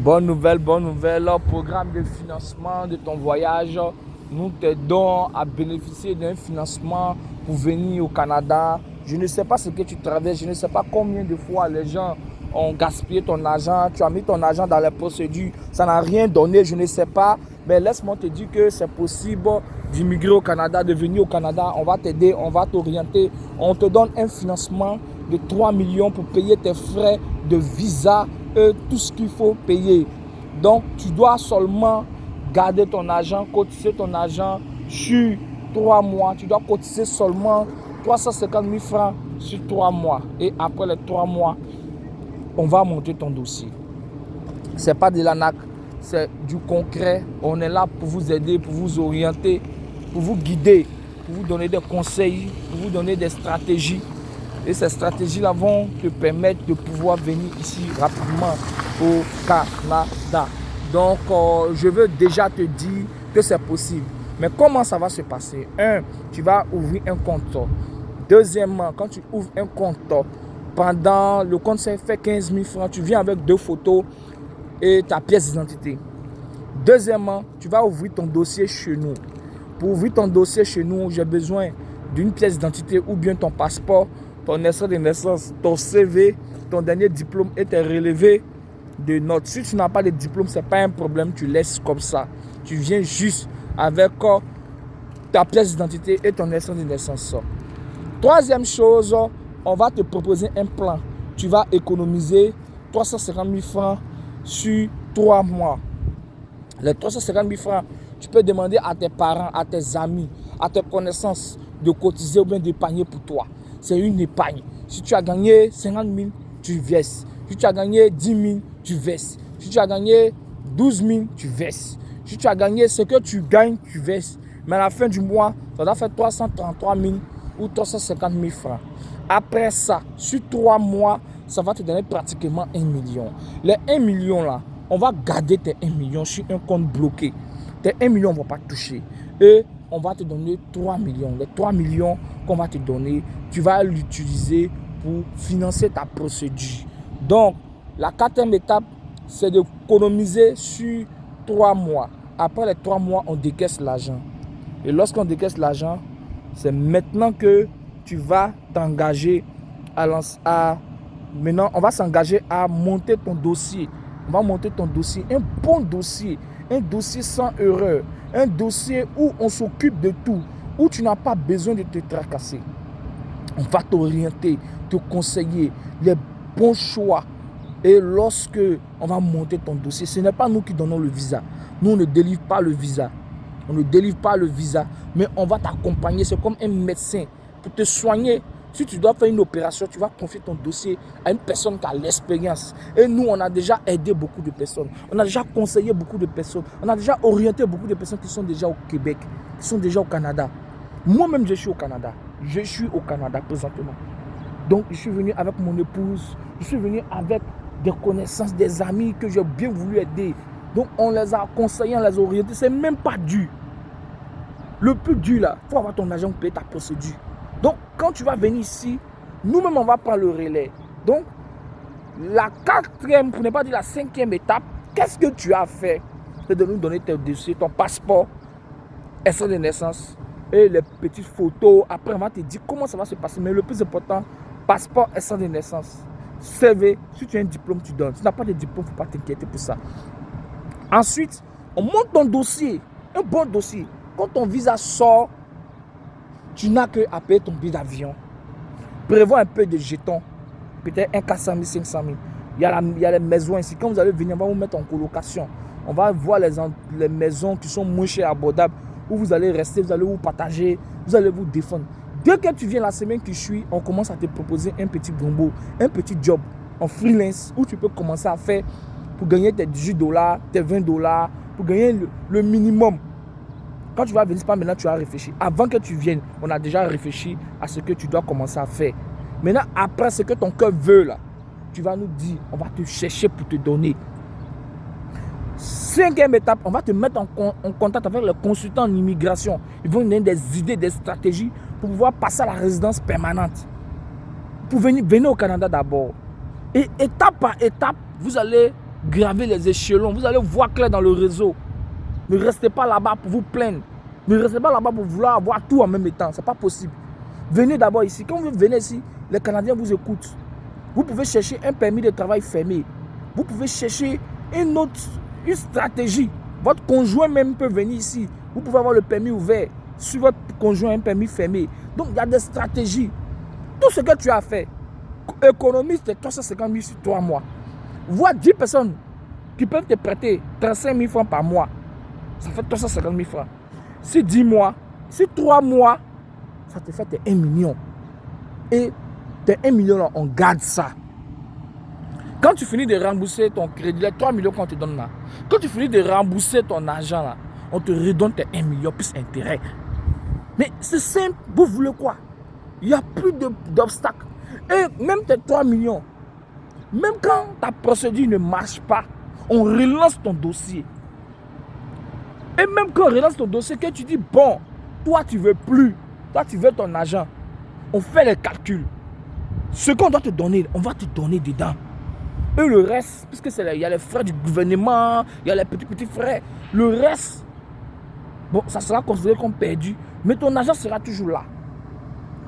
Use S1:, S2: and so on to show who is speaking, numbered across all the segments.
S1: Bonne nouvelle, programme de financement de ton voyage. Nous t'aidons à bénéficier d'un financement pour venir au Canada. Je ne sais pas ce que tu traverses, je ne sais pas combien de fois les gens ont gaspillé ton argent, tu as mis ton argent dans les procédures, ça n'a rien donné, je ne sais pas. Mais laisse-moi te dire que c'est possible d'immigrer au Canada, de venir au Canada. On va t'aider, on va t'orienter. On te donne un financement de 3 millions pour payer tes frais de visa et tout ce qu'il faut payer. Donc, tu dois seulement garder ton argent, cotiser ton argent sur 3 mois. Tu dois cotiser seulement 350 000 francs sur 3 mois. Et après les 3 mois, on va monter ton dossier. Ce n'est pas de l'anac, c'est du concret. On est là pour vous aider, pour vous orienter, pour vous guider, pour vous donner des conseils, pour vous donner des stratégies. Et ces stratégies-là vont te permettre de pouvoir venir ici rapidement au Canada. Donc, je veux déjà te dire que c'est possible. Mais comment ça va se passer? Tu vas ouvrir un compte. Deuxièmement, quand tu ouvres un compte, pendant le compte, ça fait 15 000 francs. Tu viens avec 2 photos et ta pièce d'identité. Deuxièmement, tu vas ouvrir ton dossier chez nous. Pour ouvrir ton dossier chez nous, j'ai besoin d'une pièce d'identité ou bien ton passeport, ton extrait de naissance, ton CV, ton dernier diplôme et tes relevés de notes. Si tu n'as pas de diplôme, ce n'est pas un problème, tu laisses comme ça. Tu viens juste avec ta pièce d'identité et ton extrait de naissance. Troisième chose, on va te proposer un plan. Tu vas économiser 350 000 francs sur 3 mois. Les 350 000 francs, tu peux demander à tes parents, à tes amis, à tes connaissances de cotiser ou bien d'épargner pour toi. C'est une épargne. Si tu as gagné 50 000, tu verses. Si tu as gagné 10 000, tu verses. Si tu as gagné 12 000, tu verses. Si tu as gagné ce que tu gagnes, tu verses. Mais à la fin du mois, ça doit faire 333 000 ou 350 000 francs. Après ça, sur 3 mois, ça va te donner pratiquement 1 million. Les 1 million là, on va garder tes 1 million sur un compte bloqué. Tes 1 million, on ne va pas toucher. Et on va te donner 3 millions. Les 3 millions qu'on va te donner, tu vas l'utiliser pour financer ta procédure. Donc, la 4e étape, c'est d'économiser sur 3 mois. Après les 3 mois, on décaisse l'argent. Et lorsqu'on décaisse l'argent, c'est maintenant que tu vas t'engager maintenant, on va s'engager à monter ton dossier. On va monter ton dossier, un bon dossier, un dossier sans erreur, un dossier où on s'occupe de tout, où tu n'as pas besoin de te tracasser. On va t'orienter, te conseiller les bons choix. Et lorsque on va monter ton dossier, ce n'est pas nous qui donnons le visa. Nous, on ne délivre pas le visa. On ne délivre pas le visa, mais on va t'accompagner. C'est comme un médecin pour te soigner. Si tu dois faire une opération, tu vas confier ton dossier à une personne qui a l'expérience. Et nous, on a déjà aidé beaucoup de personnes. On a déjà conseillé beaucoup de personnes. On a déjà orienté beaucoup de personnes qui sont déjà au Québec, qui sont déjà au Canada. Moi-même, je suis au Canada. Je suis au Canada présentement. Donc, je suis venu avec mon épouse. Je suis venu avec des connaissances, des amis que j'ai bien voulu aider. Donc, on les a conseillés, on les a orientés. C'est même pas dur. Le plus dur, là, il faut avoir ton argent pour payer ta procédure. Donc, quand tu vas venir ici, nous-mêmes, on va prendre le relais. Donc, la 4e, pour ne pas dire la 5e étape, qu'est-ce que tu as fait? C'est de nous donner tes dossiers, ton passeport, extrait de naissance et les petites photos. Après, on va te dire comment ça va se passer. Mais le plus important, passeport, extrait de naissance, CV. Si tu as un diplôme, tu donnes. Si tu n'as pas de diplôme, il ne faut pas t'inquiéter pour ça. Ensuite, on monte ton dossier, un bon dossier. Quand ton visa sort, tu n'as qu'à payer ton billet d'avion. Prévois un peu de jetons, peut-être un 400 000, 500 000. Il y a les maisons ici. Quand vous allez venir, on va vous mettre en colocation. On va voir les maisons qui sont moins chères, abordables, où vous allez rester, vous allez vous partager, vous allez vous défendre. Dès que tu viens la semaine qui suit, on commence à te proposer un petit gombo, un petit job en freelance où tu peux commencer à faire pour gagner tes 18 $, tes 20 $, pour gagner le minimum. Quand tu vas venir, c'est pas maintenant que tu as réfléchi. Avant que tu viennes, on a déjà réfléchi à ce que tu dois commencer à faire. Maintenant, après ce que ton cœur veut, là, tu vas nous dire, on va te chercher pour te donner. 5e étape, on va te mettre en contact avec les consultants en immigration. Ils vont nous donner des idées, des stratégies pour pouvoir passer à la résidence permanente. Pour venir au Canada d'abord. Et étape par étape, vous allez gravez les échelons. Vous allez voir clair dans le réseau. Ne restez pas là-bas pour vous plaindre. Ne restez pas là-bas pour vouloir avoir tout en même temps. Ce n'est pas possible. Venez d'abord ici. Quand vous venez ici, les Canadiens vous écoutent. Vous pouvez chercher un permis de travail fermé. Vous pouvez chercher une stratégie. Votre conjoint même peut venir ici. Vous pouvez avoir le permis ouvert. Sur votre conjoint, un permis fermé. Donc, il y a des stratégies. Tout ce que tu as fait, économise tes 350 000 sur 3 mois. Vois 10 personnes qui peuvent te prêter 35 000 francs par mois. Ça fait 350 000 francs. Si 10 mois, si 3 mois, ça te fait tes 1 million. Et tes 1 million, là, on garde ça. Quand tu finis de rembourser ton crédit, les 3 millions qu'on te donne là, quand tu finis de rembourser ton argent là, on te redonne tes 1 million plus intérêt. Mais c'est simple, vous voulez quoi? Il n'y a plus d'obstacles. Et même tes 3 millions, même quand ta procédure ne marche pas, on relance ton dossier. Et même quand on relance ton dossier, que tu dis, bon, toi tu veux plus, toi tu veux ton argent, on fait les calculs. Ce qu'on doit te donner, on va te donner dedans. Et le reste, puisque il y a les frais du gouvernement, il y a les petits frais, le reste, bon, ça sera considéré comme perdu, mais ton argent sera toujours là.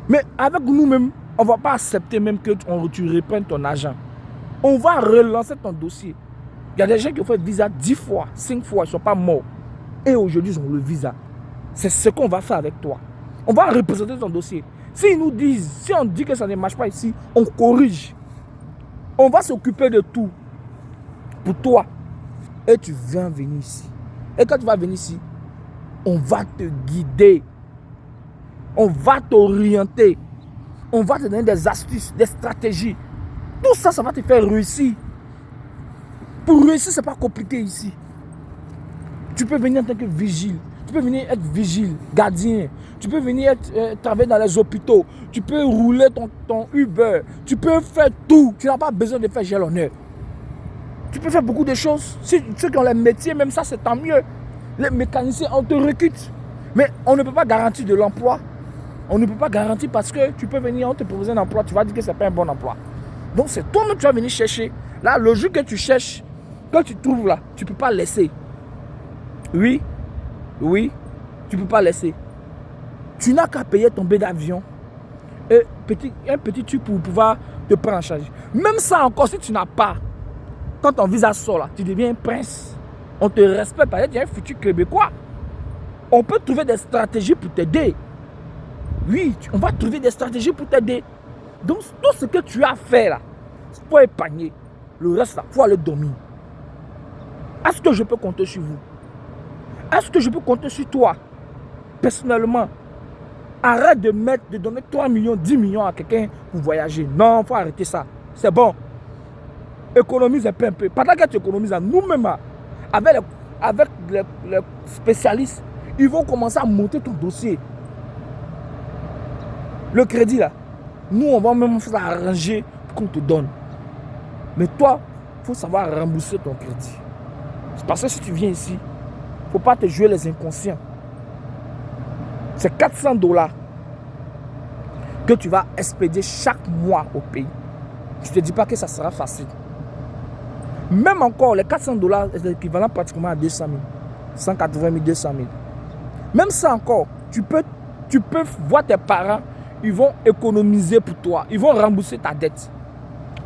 S1: Mais avec nous-mêmes, on ne va pas accepter même que tu reprennes ton argent. On va relancer ton dossier. Il y a des gens qui ont fait le visa 10 fois, 5 fois, ils ne sont pas morts. Et aujourd'hui, ils ont le visa. C'est ce qu'on va faire avec toi. On va représenter ton dossier. S'ils nous disent, si on dit que ça ne marche pas ici, on corrige. On va s'occuper de tout pour toi. Et tu viens venir ici. Et quand tu vas venir ici, on va te guider. On va t'orienter. On va te donner des astuces, des stratégies. Tout ça, ça va te faire réussir. Pour réussir, ce n'est pas compliqué ici. Tu peux venir en tant que vigile. Tu peux venir être vigile, gardien. Tu peux venir travailler dans les hôpitaux. Tu peux rouler ton Uber. Tu peux faire tout. Tu n'as pas besoin de faire jalonneur. Tu peux faire beaucoup de choses. Si ceux qui ont les métiers, même ça, c'est tant mieux. Les mécaniciens, on te recrute. Mais on ne peut pas garantir de l'emploi. On ne peut pas garantir parce que tu peux venir, on te propose un emploi, tu vas dire que ce n'est pas un bon emploi. Donc c'est toi-même que tu vas venir chercher. Là, le jour que tu cherches, quand tu trouves là, tu ne peux pas laisser. Oui, tu ne peux pas laisser. Tu n'as qu'à payer ton billet d'avion et un petit truc pour pouvoir te prendre en charge. Même ça encore, si tu n'as pas, quand ton visa sort là, tu deviens un prince. On te respecte, parce que tu es un futur Québécois. On peut trouver des stratégies pour t'aider. Oui, on va trouver des stratégies pour t'aider. Donc, tout ce que tu as fait là, c'est pour épargner. Le reste là, il faut aller dormir. Est-ce que je peux compter sur vous? Est-ce que je peux compter sur toi? Personnellement, arrête de donner 3 millions, 10 millions à quelqu'un pour voyager. Non, il faut arrêter ça. C'est bon. Économise un peu. Pendant que tu économises, nous-mêmes, avec les spécialistes, ils vont commencer à monter ton dossier. Le crédit là, nous on va même s'arranger pour qu'on te donne. Mais toi, il faut savoir rembourser ton crédit. C'est parce que si tu viens ici, il ne faut pas te jouer les inconscients. C'est 400 $ que tu vas expédier chaque mois au pays. Je ne te dis pas que ça sera facile. Même encore, les 400 $ est l'équivalent pratiquement à 200 000. 180 000, 200 000. Même ça encore, tu peux voir tes parents. Ils vont économiser pour toi. Ils vont rembourser ta dette.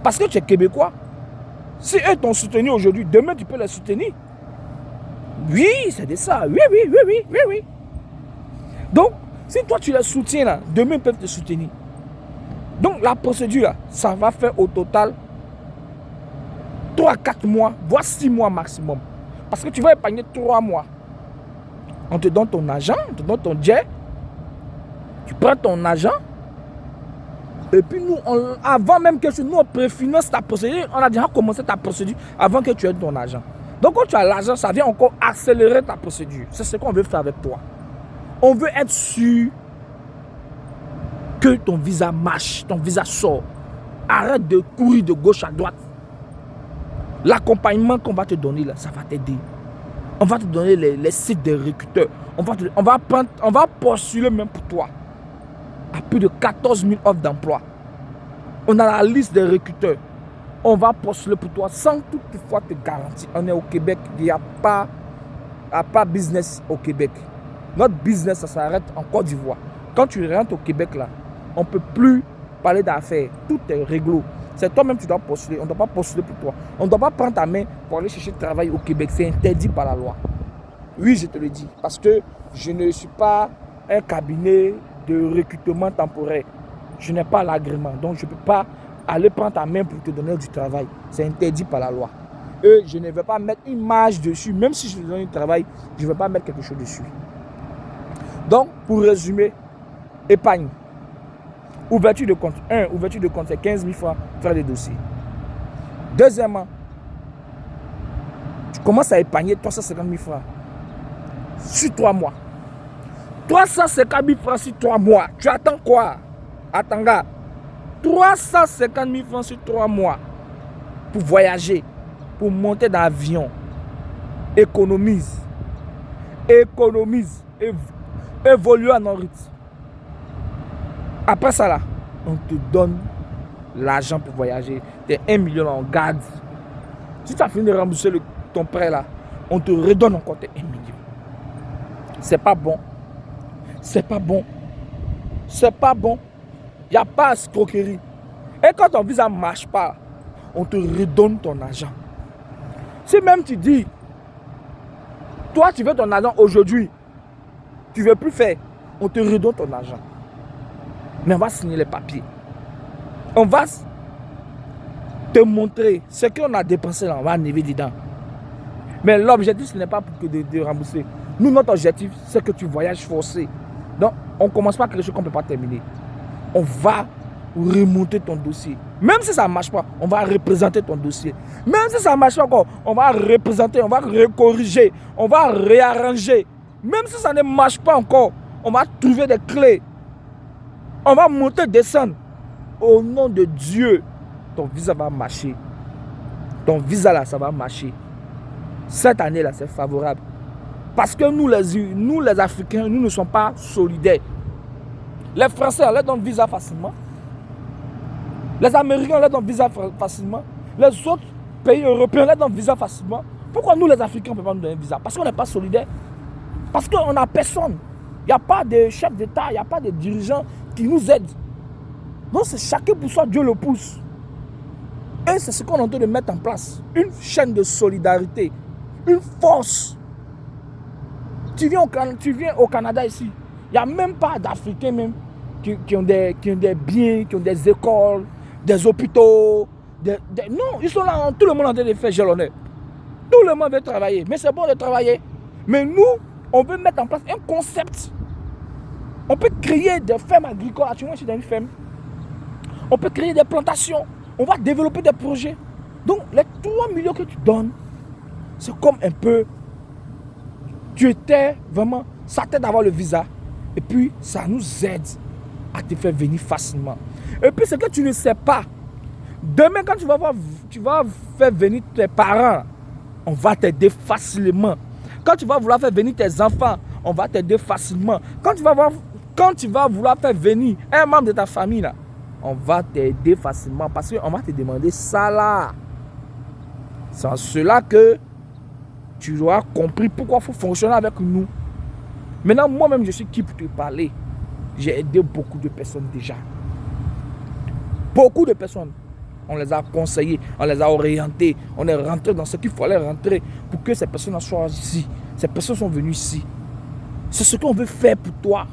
S1: Parce que tu es Québécois. Si eux t'ont soutenu aujourd'hui, demain tu peux les soutenir. Oui, c'est de ça. Oui. Donc, si toi tu les soutiens là, demain ils peuvent te soutenir. Donc la procédure là, ça va faire au total 3-4 mois, voire 6 mois maximum. Parce que tu vas épargner 3 mois. On te donne ton argent, on te donne ton jet. Tu prends ton argent. Et puis nous, avant même que nous on préfinance ta procédure, on a déjà commencé ta procédure avant que tu aies ton argent. Donc quand tu as l'argent, ça vient encore accélérer ta procédure. C'est ce qu'on veut faire avec toi. On veut être sûr que ton visa marche, ton visa sort. Arrête de courir de gauche à droite. L'accompagnement qu'on va te donner là, ça va t'aider. On va te donner les sites des recruteurs. On va postuler même pour toi. À plus de 14 000 offres d'emploi. On a la liste des recruteurs. On va postuler pour toi sans toutefois te garantir. On est au Québec, il n'y a pas business au Québec. Notre business, ça s'arrête en Côte d'Ivoire. Quand tu rentres au Québec, là, on ne peut plus parler d'affaires. Tout est réglo. C'est toi-même qui dois postuler. On ne doit pas postuler pour toi. On ne doit pas prendre ta main pour aller chercher du travail au Québec. C'est interdit par la loi. Oui, je te le dis. Parce que je ne suis pas un cabinet de recrutement temporaire. Je n'ai pas l'agrément. Donc, je ne peux pas aller prendre ta main pour te donner du travail. C'est interdit par la loi. Et je ne vais pas mettre une marge dessus. Même si je te donne du travail, je ne vais pas mettre quelque chose dessus. Donc, pour résumer, épargne. Ouverture de compte. Ouverture de compte, c'est 15 000 francs, faire des dossiers. Deuxièmement, tu commences à épargner 350 000 francs sur 3 mois. 350 000 francs sur 3 mois. Tu attends quoi? Attends, gars. 350 000 francs sur 3 mois pour voyager, pour monter dans l'avion. Économise. Évolue en rythme. Après ça, là, on te donne l'argent pour voyager. Tu es 1 million, on garde. Si tu as fini de rembourser ton prêt, là, on te redonne encore tes 1 million. C'est pas bon. C'est pas bon. C'est pas bon. Il n'y a pas de escroquerie. Et quand ton visa ne marche pas, on te redonne ton argent. Si même tu dis, toi tu veux ton argent aujourd'hui, tu ne veux plus faire, on te redonne ton argent. Mais on va signer les papiers. On va te montrer ce qu'on a dépensé là, on va enlever dedans. Mais l'objectif, ce n'est pas pour de rembourser. Nous, notre objectif, c'est que tu voyages forcé. Donc, on ne commence pas quelque chose qu'on ne peut pas terminer. On va remonter ton dossier. Même si ça ne marche pas, on va représenter ton dossier. Même si ça ne marche pas encore, on va représenter, on va recorriger, on va réarranger. Même si ça ne marche pas encore, on va trouver des clés. On va monter, descendre. Au nom de Dieu, ton visa va marcher. Ton visa là, ça va marcher. Cette année là, c'est favorable. Parce que nous les Africains, nous ne sommes pas solidaires. Les Français, on leur donne visa facilement. Les Américains, on leur donne visa facilement. Les autres pays européens, on leur donne visa facilement. Pourquoi nous, les Africains, on ne peut pas nous donner un visa? Parce qu'on n'est pas solidaires. Parce qu'on n'a personne. Il n'y a pas de chef d'État, il n'y a pas de dirigeants qui nous aident. Donc c'est chacun pour soi, Dieu le pousse. Et c'est ce qu'on est en train de mettre en place. Une chaîne de solidarité. Une force. Tu viens au Canada ici. Il n'y a même pas d'Africains même qui ont des biens, qui ont des écoles, des hôpitaux. Non, ils sont là, tout le monde est en train de faire jalonner. Tout le monde veut travailler. Mais c'est bon de travailler. Mais nous, on veut mettre en place un concept. On peut créer des fermes agricoles. Actuellement, je suis dans une ferme. On peut créer des plantations. On va développer des projets. Donc, les 3 millions que tu donnes, c'est comme un peu... Tu étais vraiment... Ça t'aide d'avoir le visa. Et puis, ça nous aide à te faire venir facilement. Et puis, c'est que tu ne sais pas. Demain, quand tu vas faire venir tes parents, on va t'aider facilement. Quand tu vas vouloir faire venir tes enfants, on va t'aider facilement. Quand tu vas vouloir faire venir un membre de ta famille, là, on va t'aider facilement parce qu'on va te demander ça là. C'est en cela que tu auras compris pourquoi il faut fonctionner avec nous. Maintenant, moi-même, je suis qui pour te parler. J'ai aidé beaucoup de personnes déjà. Beaucoup de personnes. On les a conseillés, on les a orientés, on est rentré dans ce qu'il fallait rentrer pour que ces personnes soient ici. Ces personnes sont venues ici. C'est ce qu'on veut faire pour toi.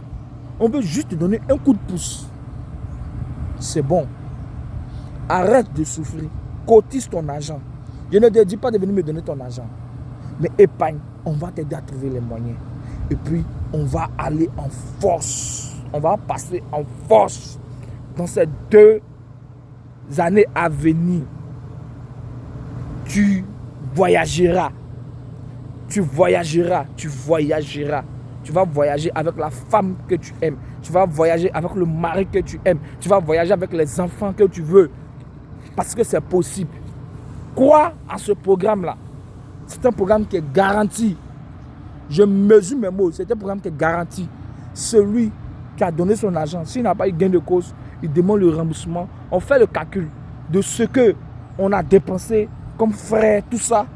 S1: On veut juste te donner un coup de pouce. C'est bon. Arrête de souffrir. Cotise ton argent. Je ne te dis pas de venir me donner ton argent. Mais épargne. On va t'aider à trouver les moyens. Et puis, on va aller en force. On va passer en force dans ces 2 années à venir. Tu voyageras. Tu voyageras. Tu voyageras. Tu vas voyager avec la femme que tu aimes. Tu vas voyager avec le mari que tu aimes. Tu vas voyager avec les enfants que tu veux. Parce que c'est possible. Crois à ce programme-là. C'est un programme qui est garanti. Je mesure mes mots. C'est un programme qui est garanti. Celui qui a donné son argent, s'il n'a pas eu gain de cause, il demande le remboursement. On fait le calcul de ce que on a dépensé comme frère, tout ça,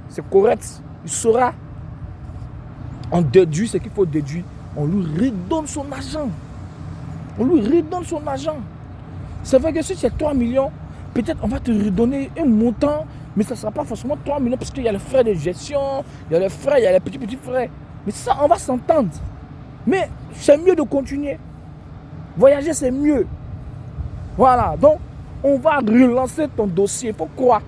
S1: c'est correct. Il saura. On déduit ce qu'il faut déduire. On lui redonne son argent. On lui redonne son argent. C'est vrai que si c'est 3 millions, peut-être on va te redonner un montant, mais ça ne sera pas forcément 3 millions parce qu'il y a les frais de gestion, il y a les frais, il y a les petits frais. Mais ça, on va s'entendre. Mais c'est mieux de continuer. Voyager, c'est mieux. Voilà. Donc, on va relancer ton dossier. Pourquoi?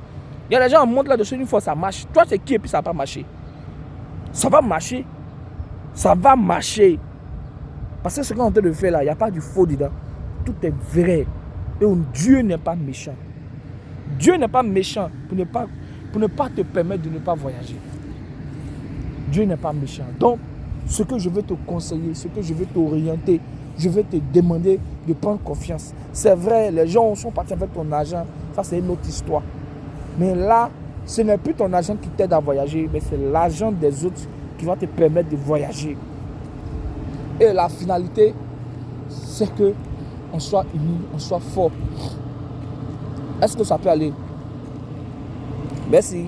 S1: Il y a des gens qui montent là-dessus une fois, ça marche. Toi, c'est qui et puis ça va pas marcher. Ça va marcher. Ça va marcher. Parce que ce qu'on est en train de faire là, il n'y a pas du faux dedans. Tout est vrai. Et Dieu n'est pas méchant. Dieu n'est pas méchant pour ne pas te permettre de ne pas voyager. Dieu n'est pas méchant. Donc, ce que je veux te conseiller, ce que je veux t'orienter, je vais te demander de prendre confiance. C'est vrai, les gens sont partis avec ton argent. Ça, c'est une autre histoire. Mais là, ce n'est plus ton argent qui t'aide à voyager, mais c'est l'argent des autres qui va te permettre de voyager. Et la finalité, c'est qu'on soit unis, on soit fort. Est-ce que ça peut aller? Merci.